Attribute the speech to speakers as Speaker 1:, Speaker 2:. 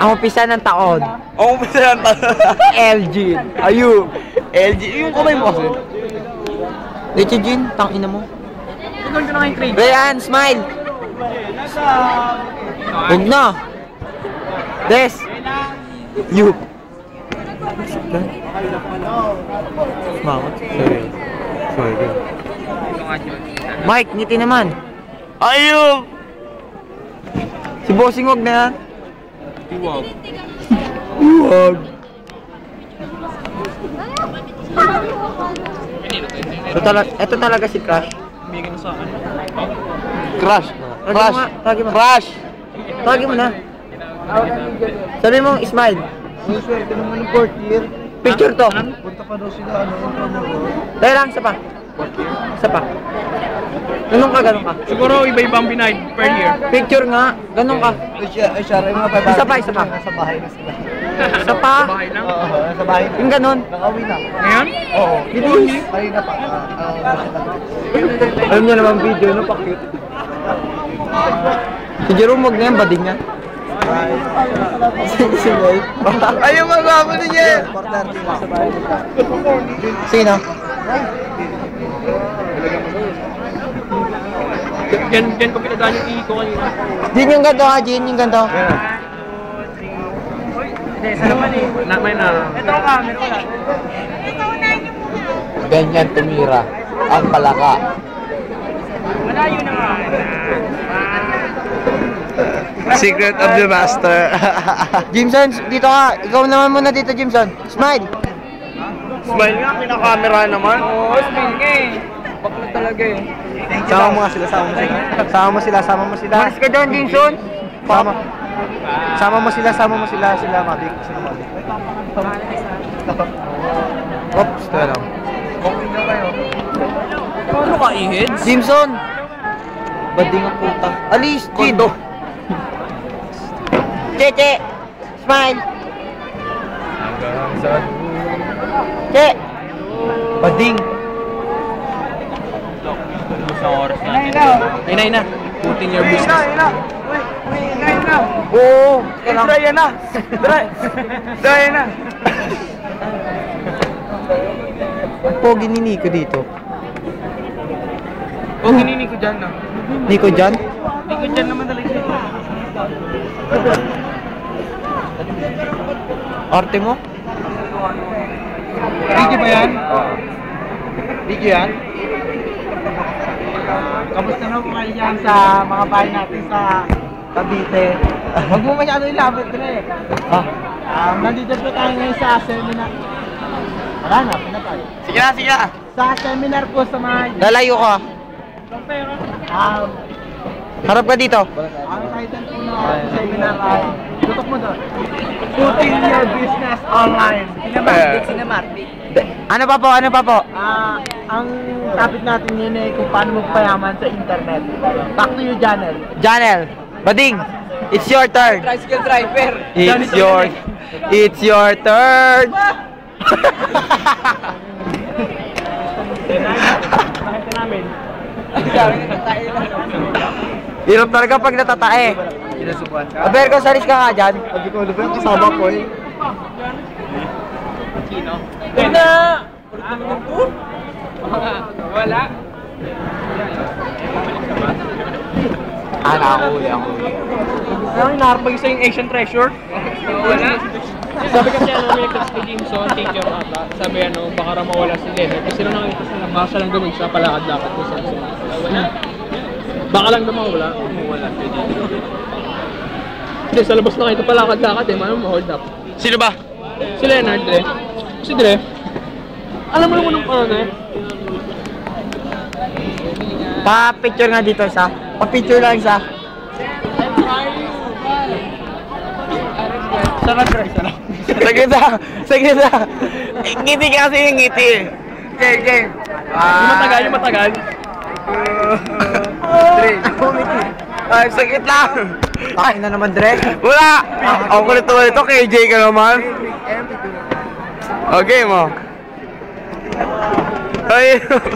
Speaker 1: Ang umpisa ng taon.
Speaker 2: Ang umpisa ng taon.
Speaker 1: LG. Ayun.
Speaker 2: LG. Yung kamay mo kasi.
Speaker 1: Leche Jean, tangina mo.
Speaker 3: Tignan ko na kayong trade.
Speaker 1: Ryan, smile. Huwag na. Des. You. Bakit? Sorry. Mike, ngiti naman.
Speaker 2: Ayun!
Speaker 1: Si Bossing wag na yan.
Speaker 2: Huwag.
Speaker 1: Huwag. Ito talaga si Crush.
Speaker 3: Bigyan sa akin.
Speaker 2: Crush. Crush.
Speaker 1: Tagi mo.
Speaker 2: Crush.
Speaker 1: Tagi mo na. Sabi mo, smile.
Speaker 4: Ang swerte naman ng fourth year.
Speaker 1: Picture to.
Speaker 4: Punta pa daw sila,
Speaker 1: Dahil lang, isa pa. Isa pa. Ganun ka.
Speaker 3: Siguro iba-ibang binayad per year.
Speaker 1: Picture nga. Ganun ka.
Speaker 4: Ay, siya, rin mga
Speaker 1: Isa pa.
Speaker 4: Nasa bahay na sila.
Speaker 1: Isa pa.
Speaker 3: Bahay lang.
Speaker 4: Oo, nasa bahay.
Speaker 1: Yung ganun.
Speaker 4: Nakauwi na.
Speaker 3: Ngayon?
Speaker 4: Oo.
Speaker 1: Bilis.
Speaker 4: Kanina pa.
Speaker 1: Alam niyo naman video, no? Pa-cute. Si Jerome, wag na yan. Bading niya. Si Mel.
Speaker 2: Ayun, magwamo din yan.
Speaker 1: Sino?
Speaker 3: Yan ko pinadaan yung ihi ko kanina.
Speaker 1: Jin yung ganto ha, Jin yung ganto.
Speaker 3: Hindi, sa naman eh. May na. Ito ang camera ko lang.
Speaker 2: Ganyan tumira ang palaka.
Speaker 3: Malayo na nga.
Speaker 2: Secret of the Master.
Speaker 1: Jimson, dito ka. Ikaw naman muna dito, Jimson. Smile.
Speaker 2: Smile nga, pinakamera naman.
Speaker 3: Oo, smile nga eh. Bakit talaga eh.
Speaker 4: Sama mo sila. Sama mo sila.
Speaker 1: Maris ka dyan, Jimson.
Speaker 4: Sama mo sila. Sila Mavic.
Speaker 1: Oops, ito lang.
Speaker 3: Paano ka i-heads?
Speaker 1: Jimson. Bading ang puta. Alis, Jin. Che. Smile. Che. Bading.
Speaker 3: Isang oras na. Ay na. Put in your business.
Speaker 1: Oo.
Speaker 2: Dry na. Dry na.
Speaker 1: Pogi ni Nico dito.
Speaker 3: O, ginini ko dyan na.
Speaker 1: Nico dyan?
Speaker 3: Hindi ko dyan naman talaga.
Speaker 1: Arte mo?
Speaker 3: Video ba yan?
Speaker 4: Video yan? Kamusta na po kayo dyan sa mga bahay natin sa Cavite? Huwag mo masyado ilabot na eh. Nandito po tayo ngayon sa seminar. Wala na, pinatay.
Speaker 2: Sige na.
Speaker 4: Sa seminar po sa mga...
Speaker 1: Lalayo ka. Harap ka dito.
Speaker 4: Ang title po ng seminar ay... Tutok mo doon. Putting your business online.
Speaker 3: Sinamartik.
Speaker 1: Ano pa po?
Speaker 4: Ang topic natin yun ay kung paano magpayaman sa internet. Back to you, Janel.
Speaker 1: Janel. Bading. It's your turn.
Speaker 3: Tricycle driver.
Speaker 1: It's your turn.
Speaker 3: Bakit namin?
Speaker 1: Hirap talaga pag natatae.
Speaker 4: Inasubuan ka?
Speaker 1: Aber, saris ka nga dyan.
Speaker 4: Pag ikaw na ba yung kasama ko eh?
Speaker 3: Sino? Wala! Wala.
Speaker 1: Nakahuli ako.
Speaker 3: Ano yung naharapag isa yung Asian treasure? Wala. Sabi kasi may nagtas kay Jameson, teacher ata. Sabi baka raw mawala si Leonard. Kasi nung nakita sila, baka siya lang gawin siya, palakad-lakad ko sa wala. Baka lang naman wala. Wala. Hindi, sa labas na kayo palakad-lakad eh. Mano ma-hold up.
Speaker 2: Sino ba?
Speaker 3: Si Leonard eh. Si Dre. Alam mo naman ng ano eh.
Speaker 1: Pa-picture nga dito isa. Pa-picture lang isa.
Speaker 4: Sarap, Sarap.
Speaker 2: Sige na. Ngiti kasi yung ngiti.
Speaker 1: Okay.
Speaker 3: Yung matagal.
Speaker 2: 3. Ay, sakit lang.
Speaker 1: Takin na naman, Dre.
Speaker 2: Wala. Ako kulit ito. KJ ka naman. Okay mo. Ay.